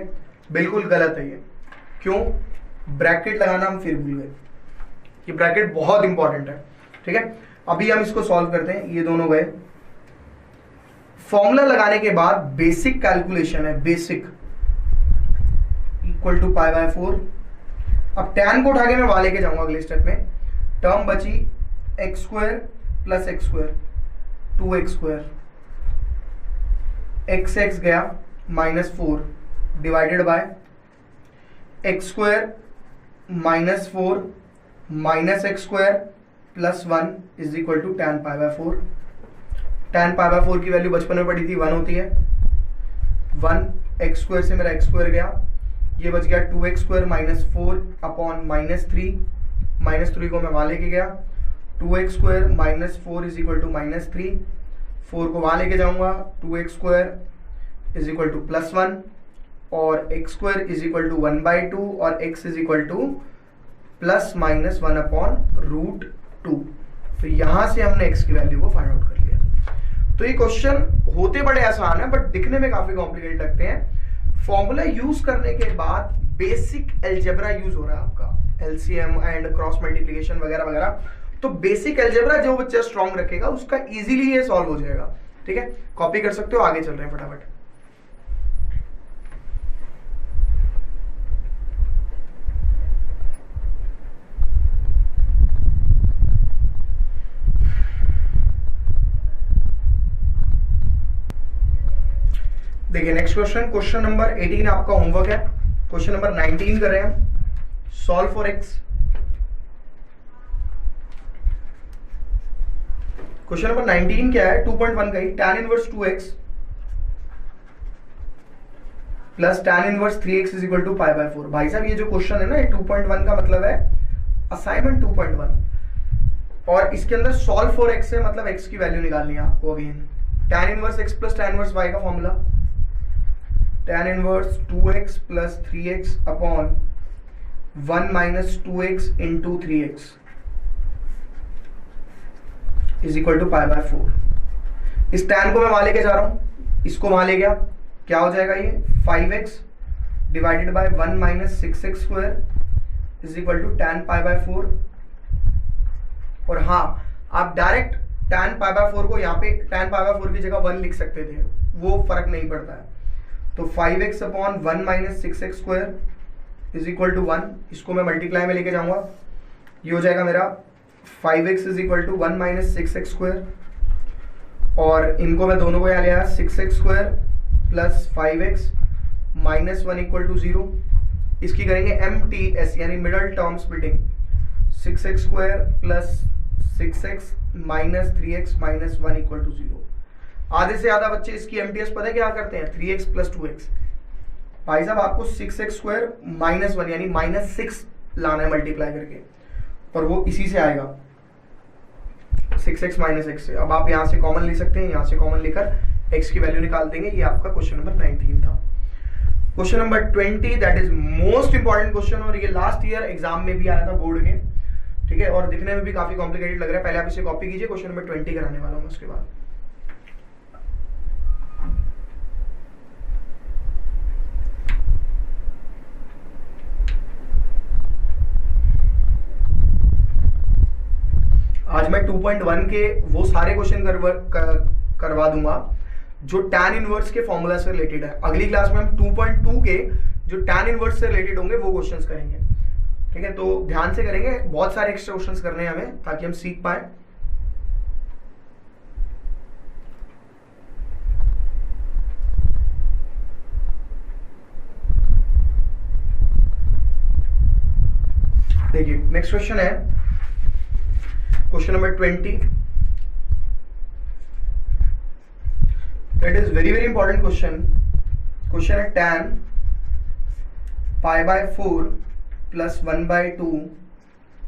बिल्कुल गलत है ये, क्यों? ब्रैकेट लगाना हम फिर भूल गए, ये ब्रैकेट बहुत इंपॉर्टेंट है। ठीक है, अभी हम इसको सॉल्व करते हैं, ये दोनों गए। फॉर्मूला लगाने के बाद बेसिक कैलकुलेशन है, basic equal to pi by 4। अब tan को उठा के मैं वहां लेके जाऊंगा अगले स्टेप में, टर्म बची x square plus x square 2x square, x गया minus 4 divided by x square minus 4 minus x square plus 1 is equal to tan pi by 4। tan pi by 4 की वैल्यू बचपन में पड़ी थी 1 होती है, 1 x स्क्वायर से मेरा x स्क्वायर गया, ये बच गया 2x square minus 4 upon minus 3, minus 3 को मैं वहां लेके गया, 2x square minus 4 is equal to minus 3, 4 को वहां लेके जाऊंगा, 2x square is equal to plus 1 और x square is equal to 1/2 और x is equal to plus minus 1 upon root 2। तो यहां से हमने x की वैल्यू को फाइंड आउट कर लिया। तो ये क्वेश्चन होते बड़े आसान है बट दिखने में काफी कॉम्प्लिकेटेड लगते हैं। फॉर्मूला यूज करने के बाद बेसिक अलजेब्रा यूज हो रहा है आपका, एलसीएम एंड क्रॉस मल्टीप्लिकेशन वगैरह वगैरह। तो बेसिक अलजेब्रा जो बच्चा स्ट्रॉन्ग रखेगा उसका इजीली ये सॉल्व हो जाएगा। ठीक है, कॉपी कर सकते हो, आगे चल रहे हैं फटाफट। देखिए नेक्स्ट क्वेश्चन, क्वेश्चन नंबर 18 आपका होमवर्क है। क्वेश्चन नंबर 19 कर रहे हैं हम, solve for X. Question number 19 क्या है, 2.1 का ही, tan inverse 2x plus tan inverse 3x is equal to pi by 4। भाई साहब ये जो क्वेश्चन है ना, ये 2.1 का मतलब है असाइनमेंट 2.1, और इसके अंदर सॉल्व फॉर एक्स है, मतलब x की वैल्यू निकालनी है आपको। Again tan inverse x plus tan inverse y का formula, tan inverse 2x plus 3x upon 1 minus 2x into 3x is equal to pi by 4। इस tan को मैं वहां लेके जा रहा हूं, इसको वहां ले गया, क्या हो जाएगा ये 5x divided by 1 minus 6x square is equal to tan pi by 4। और हाँ, आप डायरेक्ट tan पाई बाय 4 को यहाँ पे tan पाई बाय 4 की जगह 1 लिख सकते थे, वो फर्क नहीं पड़ता है। तो 5x upon 1 minus 6x square is equal to 1, इसको मैं मल्टीप्लाई में लेके जाऊंगा, ये हो जाएगा मेरा 5x is equal to 1 minus 6x square, और इनको मैं दोनों को यहाँ ले आया 6x square plus 5x minus 1 equal to 0। इसकी करेंगे MTS यानी middle term splitting, 6x square plus 6x minus 3x minus 1 equal to 0। आधे से ज्यादा बच्चे इसकी MTS पता है क्या करते हैं, 3x प्लस 2x। भाई साहब आपको 6x स्क्वायर माइनस 1 यानी माइनस 6 लाना है मल्टीप्लाई करके, और वो इसी से आएगा 6x माइनस x से। अब आप यहां से कॉमन ले सकते हैं, यहां से कॉमन लेकर x की वैल्यू निकाल देंगे। ये आपका क्वेश्चन नंबर 19 था। Question number 20 that is most important question, और ये लास्ट ईयर एग्जाम में भी आया था बोर्ड के, ठीक है, और दिखने में भी काफी कॉम्प्लिकेटेड लग रहा है। पहले आप इसे कॉपी कीजिए, क्वेश्चन नंबर 20 कराने वाला हूं उसके बाद। आज मैं 2.1 के वो सारे क्वेश्चन करवा दूंगा जो tan इनवर्स के फॉर्मूला से रिलेटेड है। अगली क्लास में हम 2.2 के जो tan इनवर्स से रिलेटेड होंगे वो क्वेश्चंस करेंगे, ठीक है। तो ध्यान से करेंगे, बहुत सारे एक्स्ट्रा क्वेश्चंस करने हैं हमें ताकि हम सीख पाए। देखिए नेक्स्ट क्वेश्चन है question number 20। That is very very important question. Question है tan pi by 4 plus 1 by 2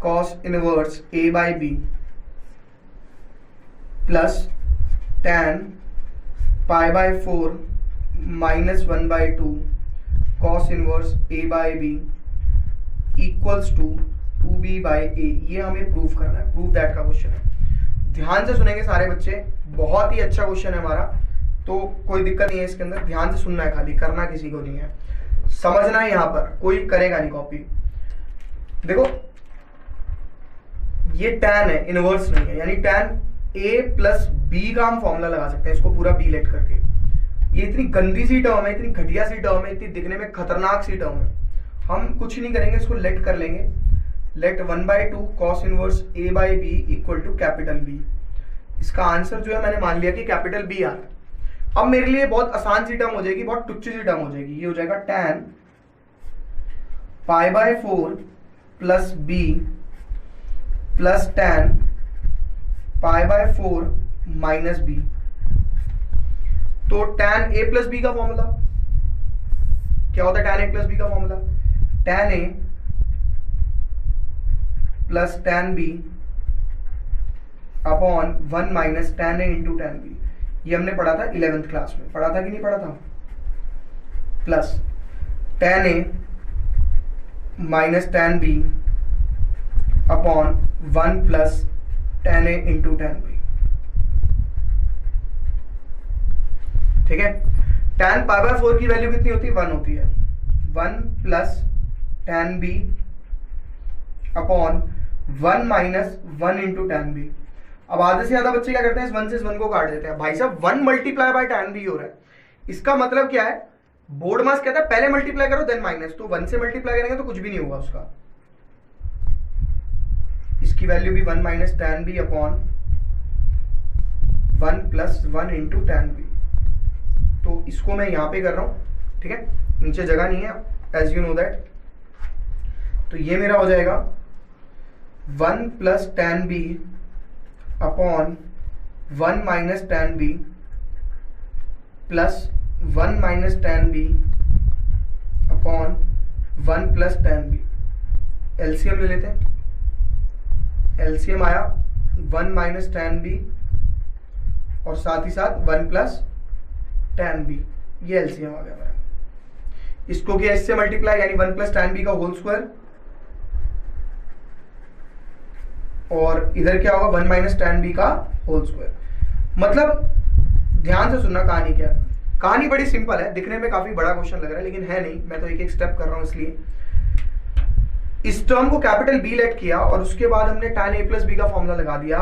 cos inverse a by b plus tan pi by 4 minus 1 by 2 cos inverse a by b equals to 2b by a। ये हमें prove करना है, prove that का question है। ध्यान से सुनेंगे सारे बच्चे, बहुत ही अच्छा क्वेश्चन है हमारा, तो कोई दिक्कत नहीं है इसके अंदर। ध्यान से सुनना है, खाली करना किसी को नहीं है, समझना है। यहां पर कोई करेगा नहीं कॉपी। देखो ये tan है, इनवर्स नहीं है, यानी tan a प्लस b का हम फॉर्मूला लगा सकते हैं, इसको पूरा b लेट करके। ये इतनी गंदी सी टर्म है, इतनी घटिया सी टर्म है, इतनी दिखने में खतरनाक सी टर्म है। हम कुछ नहीं करेंगे, इसको लेट कर लेंगे। Let 1 by 2 cos inverse a by b equal to capital B। इसका आंसर जो है मैंने मान लिया कि कैपिटल B आ रहा है। अब मेरे लिए बहुत आसान सी टर्म हो जाएगी, बहुत टुच्ची सी टर्म हो जाएगी। ये हो जाएगा tan pi by 4 plus b plus tan pi by 4 minus b। तो tan a प्लस b का फॉर्मूला क्या होता है? tan a प्लस b का formula tan a plus tan b upon 1 minus tan a into tan b। ये हमने पढ़ा था 11th क्लास में, पढ़ा था कि नहीं पढ़ा था? Plus tan a minus tan b upon 1 plus tan a into tan b। ठीक है, tan पाई बाय 4 की वैल्यू कितनी होती है? 1 होती है। 1 plus tan b upon 1 minus 1 into tan b। अब आधे से ज्यादा बच्चे क्या करते हैं, इस 1 से इस 1 को काट देते हैं। भाई साहब 1 मल्टीप्लाई बाय tan b हो रहा है, इसका मतलब क्या है? बोर्ड मास कहता है पहले मल्टीप्लाई करो देन माइनस, तो 1 से मल्टीप्लाई करेंगे तो कुछ भी नहीं होगा उसका। इसकी वैल्यू भी 1 minus tan b upon 1 plus 1 into tan b। तो इसको मैं यहां पे कर रहा हूं, ठीक है, नीचे जगह नहीं है, एज यू नो दैट। तो ये मेरा हो जाएगा 1 plus tan b upon 1 minus tan b plus 1 minus tan b upon 1 plus tan b। LCM ले लेते हैं। एलसीएम आया 1 माइनस tan b और साथ ही साथ 1 प्लस tan b। ये एलसीएम आ गया मेरा। इसको किया इससे मल्टीप्लाई, यानी 1 प्लस tan b का होल स्क्वायर, और इधर क्या होगा? 1 माइनस tan b का होल स्क्वायर। मतलब ध्यान से सुनना, कहानी क्या है। कहानी बड़ी सिंपल है, दिखने में काफी बड़ा क्वेश्चन लग रहा है लेकिन है नहीं, मैं तो एक एक स्टेप कर रहा हूं। इसलिए इस टर्म को कैपिटल B लेट किया और उसके बाद हमने tan a प्लस b का फॉर्मूला लगा दिया,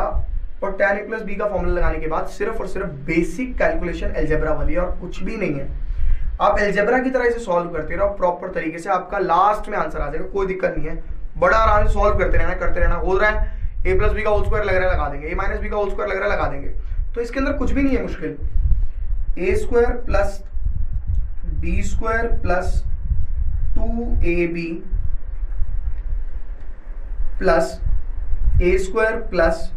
और tan a प्लस b का फॉर्मूला लगाने के बाद सिर्फ और सिर्फ बेसिक कैलकुलेशन अलजेब्रा वाली, और कुछ भी नहीं है। आप एल्जेब्रा की तरह इसे सॉल्व करते रहो प्रॉपर तरीके से, आपका लास्ट में आंसर आ जाएगा, कोई दिक्कत नहीं है। बड़ा आराम से सॉल्व करते रहना। हो रहा है a प्लस बी का होल स्क्वायर लग रहा है, लगा देंगे, a माइनस बी का होल स्क्वायर लग रहा है, लगा देंगे। तो इसके अंदर कुछ भी नहीं है मुश्किल। A square plus b square plus 2ab plus a square plus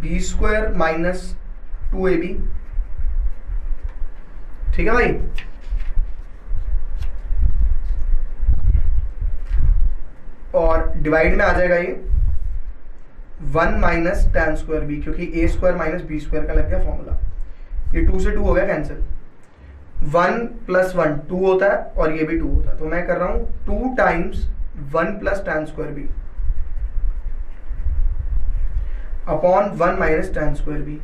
b square minus 2ab। ठीक है भाई, और डिवाइड में आ जाएगा ये 1 माइनस tan स्क्वायर बी, क्योंकि ए स्क्वायर माइनस बी स्क्वायर का लग गया फॉर्मूला। ये 2 से 2 हो गया कैंसिल। 1 प्लस 1 2 होता है और ये भी 2 होता है, तो मैं कर रहा हूं 2 times 1 plus tan square b upon 1 minus tan square b.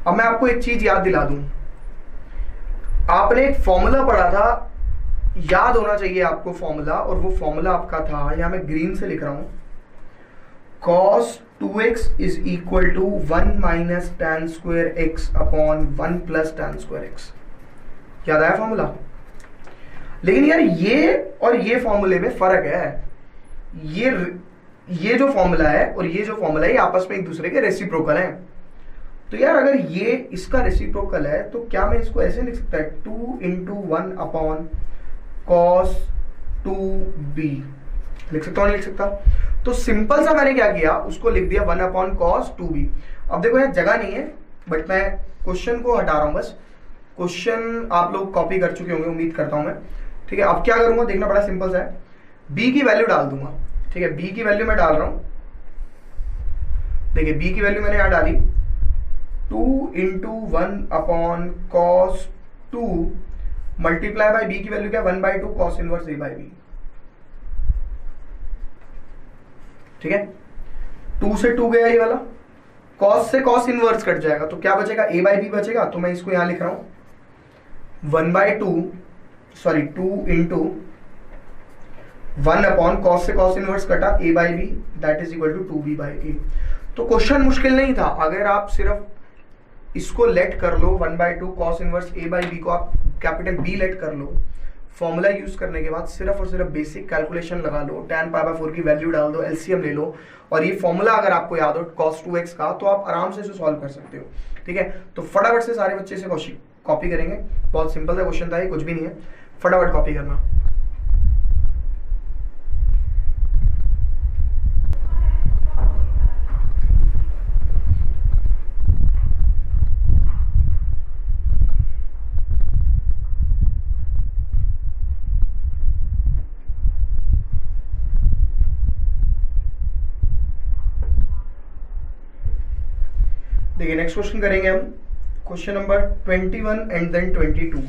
अब मैं आपको एक चीज याद दिला दूं, आपने एक फॉर्मूला पढ़ा था, याद होना चाहिए आपको फॉर्मूला, और वो फॉर्मूला आपका था, यहां मैं ग्रीन से लिख रहा हूं, cos 2x is equal to 1 minus tan square x upon 1 plus tan square x। याद आया फॉर्मूला? लेकिन यार ये और ये फॉर्मूले में फर्क है। ये जो फॉर्मूला है और ये जो फॉर्मूला है, ये आपस में एक दूसरे के रेसिप्रोकल हैं। तो यार अगर ये इसका रेसिप्रोकल है तो क्या मैं इसको ऐसे लिख सकता है, 2 इंटू 1 अपॉन cos 2b लिख सकता हूं, नहीं लिख सकता? तो सिंपल सा मैंने क्या किया, उसको लिख दिया 1 अपॉन cos 2b। अब देखो यहाँ जगह नहीं है, बट मैं क्वेश्चन को हटा रहा हूं बस। क्वेश्चन आप लोग कॉपी कर चुके होंगे, उम्मीद करता हूं मैं। ठीक है, अब क्या करूंगा देखना, बड़ा सिंपल सा है। b की वैल्यू डाल दूंगा। ठीक है, b की वैल्यू मैं डाल रहा हूं। देखिए b की वैल्यू मैंने यहां डाली 2 into 1 upon cos 2 multiply by b की वैल्यू क्या, 1/2 cos inverse a by b। ठीक है, 2 से 2 गया ये वाला, cos से cos इनवर्स कट जाएगा, तो क्या बचेगा, a बाई b बचेगा। तो मैं इसको यहां लिख रहा हूं 2 इंटू 1 अपॉन cos से cos इनवर्स कटा a by b, that is equal to 2b by a। तो क्वेश्चन मुश्किल नहीं था, अगर आप सिर्फ इसको लेट कर लो 1/2 cos inverse a by b को आप कैपिटल B लेट कर लो, फॉर्मूला यूज करने के बाद सिर्फ और सिर्फ बेसिक कैलकुलेशन लगा लो, tan π/4 की वैल्यू डाल दो, एलसीएम ले लो, और ये फॉर्मूला अगर आपको याद हो cos 2x का, तो आप आराम से इसे सॉल्व कर सकते हो। ठीक है, तो फटाफट से सारे बच्चे इसे कॉपी करेंगे। बहुत सिंपल सा क्वेश्चन था ये, कुछ भी नहीं है, फटाफट कॉपी करना। देखिए नेक्स्ट क्वेश्चन करेंगे हम, question number 21 and then 22।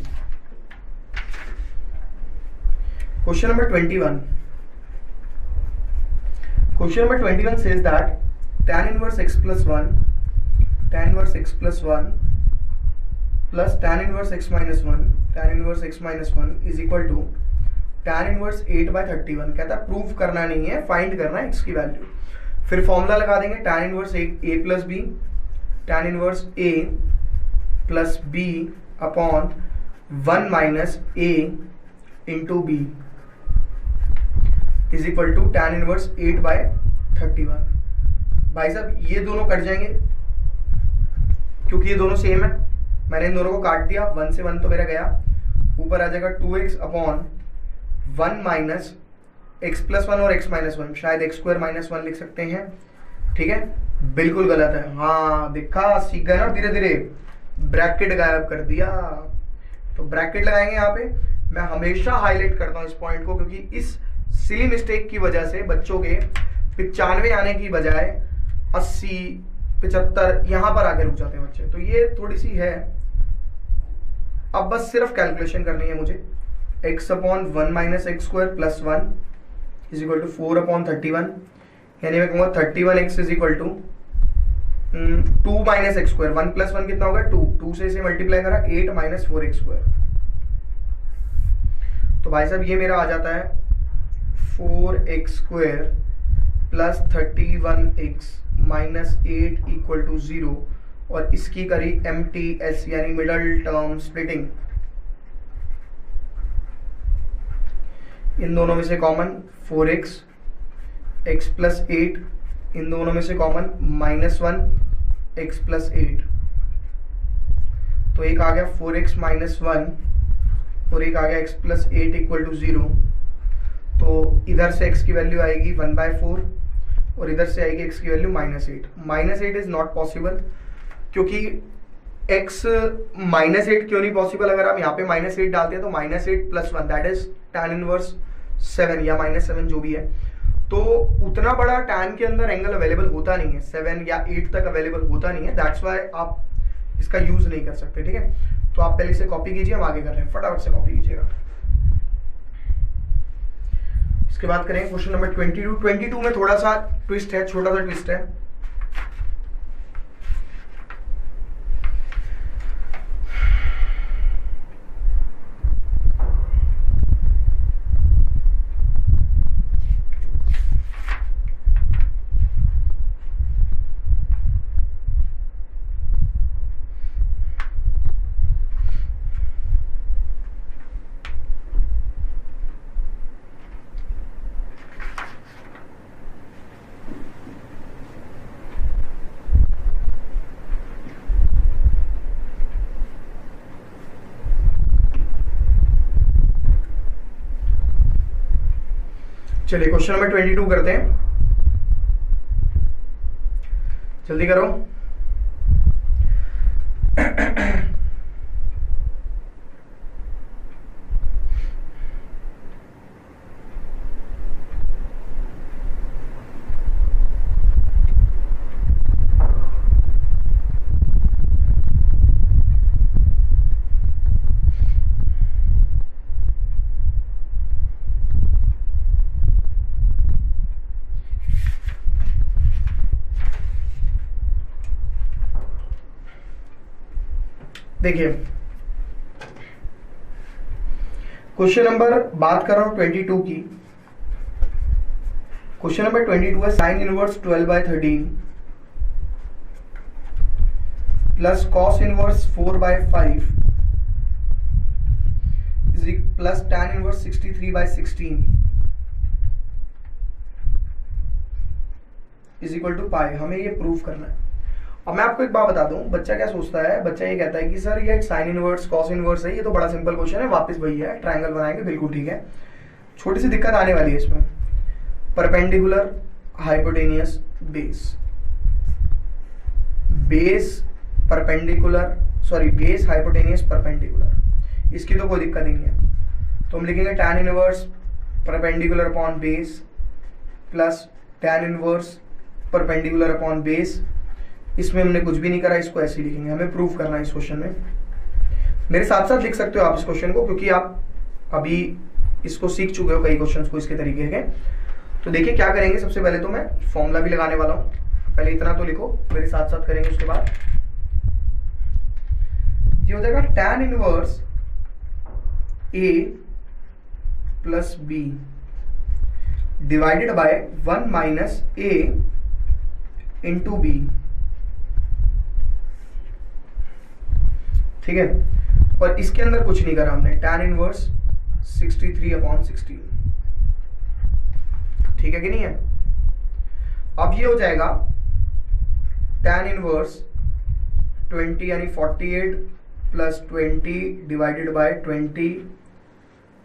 Question number 21 says that tan inverse x plus 1 plus tan inverse x minus 1 is equal to tan inverse 8/31। कहता है प्रूव करना नहीं है, फाइंड करना है x की वैल्यू। फिर फॉर्मूला लगा देंगे tan inverse a plus b, tan inverse a plus b upon 1 minus a into b is equal to tan inverse 8/31। भाई साहब ये दोनों कट जाएंगे क्योंकि ये दोनों सेम है, मैंने इन दोनों को काट दिया, 1 से 1 तो मेरा गया, ऊपर आ जाएगा 2x upon 1 minus x plus 1 और x माइनस 1, शायद x स्क्वायर माइनस 1 लिख सकते हैं। ठीक है, बिल्कुल गलत है। हाँ देखा, सीख गए ना, धीरे धीरे ब्रैकेट गायब कर दिया। तो ब्रैकेट लगाएंगे यहाँ पे। मैं हमेशा हाईलाइट करता हूँ इस पॉइंट को, क्योंकि इस सिली मिस्टेक की वजह से बच्चों के 95 आने की बजाय 80 75 यहाँ पर आके रुक जाते हैं बच्चे। तो ये थोड़ी सी है, अब बस सिर्फ कैलकुलेशन करनी है मुझे। x upon 1 minus x square plus 1 is equal to 4 upon 31, यानी मैं कहूँगा 31x is equal to 2 minus x square, 1 plus 1 कितना होगा 2 से इसे मल्टीप्लाई करा 8 माइनस 4x स्क्वायर। तो भाई साहब ये मेरा आ जाता है 4x square plus 31x minus 8 equal to 0। और इसकी करी MTS यानी मिडल टर्म स्प्लिटिंग। इन दोनों में से कॉमन 4x, x प्लस 8, इन दोनों में से कॉमन -1, x प्लस 8। तो एक आ गया 4x माइनस 1 और एक आ गया x प्लस 8 इक्वल टू 0। तो इधर से x की वैल्यू आएगी 1/4 और इधर से आएगी x की वैल्यू -8। -8 इज नॉट पॉसिबल, क्योंकि x -8 क्यों नहीं पॉसिबल? अगर आप यहाँ पे -8 डालते हैं तो -8 + 1 दैट इज tan इनवर्स 7 या -7 जो भी है। तो उतना बड़ा tan के अंदर एंगल अवेलेबल होता नहीं है, 7 या 8 तक अवेलेबल होता नहीं है। दैट्स वाई आप इसका यूज नहीं कर सकते, ठीक है। तो आप पहले इसे कॉपी कीजिए, हम आगे कर रहे हैं, फटाफट से कॉपी कीजिएगा। इसके बाद करेंगे क्वेश्चन नंबर 22। 22 में थोड़ा सा ट्विस्ट है, छोटा सा ट्विस्ट है। चलिए क्वेश्चन नंबर 22 करते हैं, जल्दी करो। देखिए क्वेश्चन नंबर बात कर रहा हूं 22 की। क्वेश्चन नंबर 22 है sine inverse 12/13 plus cos inverse 4/5 plus tan inverse 63/16 is equal to pi. हमें ये प्रूव करना है। अब मैं आपको एक बात बता दूं, बच्चा क्या सोचता है, बच्चा ये कहता है कि सर ये एक साइन इनवर्स कॉस इनवर्स है, ये तो बड़ा सिंपल क्वेश्चन है, वापस वही है, ट्रायंगल बनाएंगे, बिल्कुल ठीक है। छोटी सी दिक्कत आने वाली है इसमें, perpendicular hypotenuse base, base perpendicular, sorry base hypotenuse perpendicular, इसकी तो कोई दिक्कत नहीं है। तो हम लिखेंगे tan inverse perpendicular upon base plus tan inverse perpendicular upon base. इसमें हमने कुछ भी नहीं करा, इसको ऐसे ही लिखेंगे, हमें प्रूफ करना है इस क्वेश्चन में। मेरे साथ साथ लिख सकते हो आप इस क्वेश्चन को, क्योंकि आप अभी इसको सीख चुके हो कई क्वेश्चंस को इसके तरीके के। तो देखिए क्या करेंगे, सबसे पहले तो मैं फॉर्मूला भी लगाने वाला हूं, पहले इतना तो लिखो, मेरे साथ साथ करेंगे। उसके बाद ये हो जाएगा tan inverse a plus b divided by 1 minus a into b, ठीक है। और इसके अंदर कुछ नहीं करा हमने, tan इनवर्स 63/16, ठीक है कि नहीं है। अब ये हो जाएगा tan इनवर्स 20 यानी 48 plus 20 divided by 20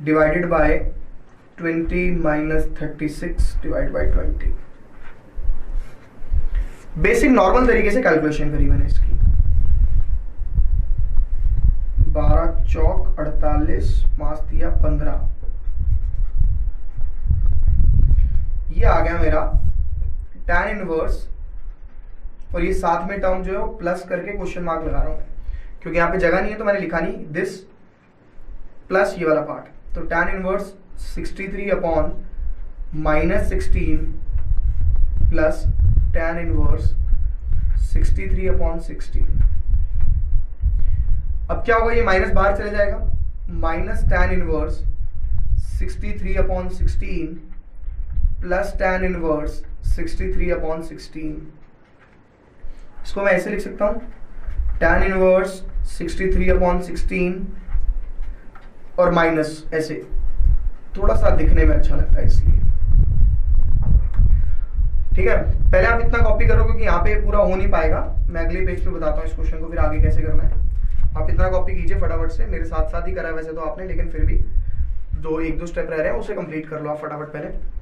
divided by 20 minus 36 divide by 20। Basic normal तरीके से कैलकुलेशन करी मैंने इसकी, 12 चौक 48 5 दिया 15, ये आ गया मेरा tan इनवर्स। और ये साथ में टर्म जो है वो प्लस करके क्वेश्चन मार्क लगा रहा हूं क्योंकि यहाँ पे जगह नहीं है, तो मैंने लिखा नहीं, दिस प्लस ये वाला पार्ट। तो tan inverse 63 upon -16 plus tan inverse 63 upon 16। अब क्या होगा, ये माइनस बाहर चले जाएगा, minus tan inverse 63 upon 16 plus tan inverse 63 upon 16। इसको मैं ऐसे लिख सकता हूं, tan इनवर्स 63/16 और माइनस ऐसे, थोड़ा सा दिखने में अच्छा लगता है इसलिए। ठीक है, पहले आप इतना कॉपी करो क्योंकि यहाँ पे पूरा हो नहीं पाएगा। मैं अगले पेज पे बताता हूँ इस क्वेश्चन को फिर आगे कैसे करना है। आप इतना कॉपी कीजिए फटाफट से, मेरे साथ साथ ही करा है वैसे तो आपने, लेकिन फिर भी एक दो स्टेप रह रहे हैं उसे कंप्लीट कर लो आप फटाफट पहले।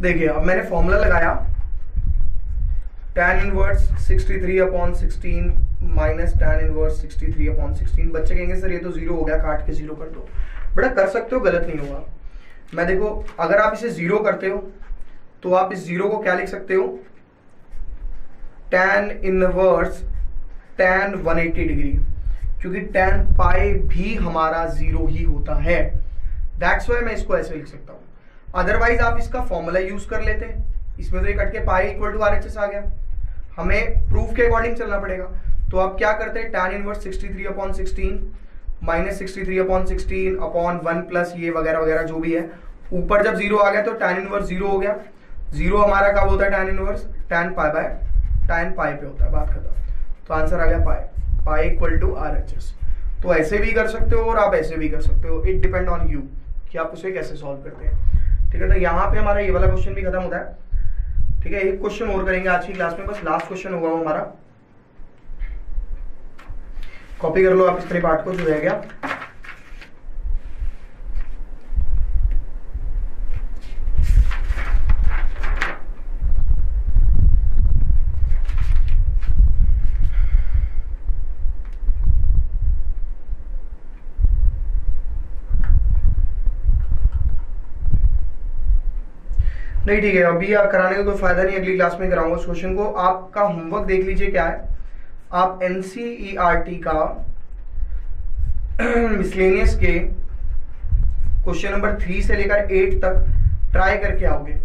देखिए अब मैंने फॉर्मूला लगाया tan inverse 63/16 minus tan inverse 63/16। बच्चे कहेंगे सर ये तो जीरो हो गया, काट के जीरो कर दो। बेटा कर सकते हो, गलत नहीं होगा। मैं देखो अगर आप इसे जीरो करते हो तो आप इस जीरो को क्या लिख सकते हो, tan इनवर्स tan 180 डिग्री, क्योंकि tan पाई भी हमारा जीरो ही होता है। दैट्स व्हाई मैं इसको ऐसे लिख सकता हूं। अदरवाइज आप इसका फॉर्मूला यूज कर लेते हैं, इसमें तो ये कट के पाई इक्वल टू RHS आ गया। हमें प्रूफ के अकॉर्डिंग चलना पड़ेगा, तो आप क्या करते हैं, tan inverse 63/16 minus 63/16 upon 1 plus ये वगैरह वगैरह जो भी है, ऊपर जब जीरो आ गया तो tan इनवर्स जीरो हो गया। जीरो हमारा कब होता है tan इनवर्स, tan पाई पे होता है, बात खत्म। तो आंसर आ गया पाई इक्वल टू RHS। तो ऐसे भी कर सकते हो और आप ऐसे भी कर सकते हो, इट डिपेंड ऑन यू कि आप उसे कैसे सॉल्व करते हैं। ठीक है, तो यहाँ पे हमारा ये वाला क्वेश्चन भी खत्म होता है। ठीक है, एक क्वेश्चन और करेंगे आज की क्लास में, बस लास्ट क्वेश्चन होगा हमारा। कॉपी कर लो आप इस तरह पार्ट को जो रह गया। नहीं ठीक है, अभी आप कराने का कोई फायदा नहीं, अगली क्लास में कराऊंगा उस क्वेश्चन को। आपका होमवर्क देख लीजिए क्या है। आप NCERT का मिसलेनियस के क्वेश्चन नंबर 3 से लेकर 8 तक ट्राई करके आओगे।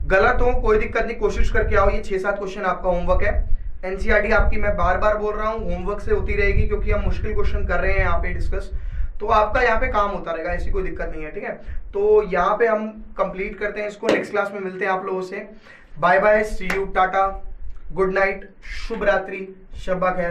गलत हो कोई दिक्कत नहीं, कोशिश करके आओ। ये 6-7 क्वेश्चन आपका होमवर्क है। NCERT आपकी मैं बार बार बोल रहा हूँ होमवर्क से होती रहेगी, क्योंकि हम मुश्किल क्वेश्चन कर रहे हैं यहाँ पे डिस्कस, तो आपका यहाँ पे काम होता रहेगा, ऐसी कोई दिक्कत नहीं है। ठीक है, तो यहाँ पे हम कंप्लीट करते हैं इसको, नेक्स्ट क्लास में मिलते हैं आप लोगों से। Bye bye, see you, tata, good night, शुभ रात्रि, शब्बा खैर।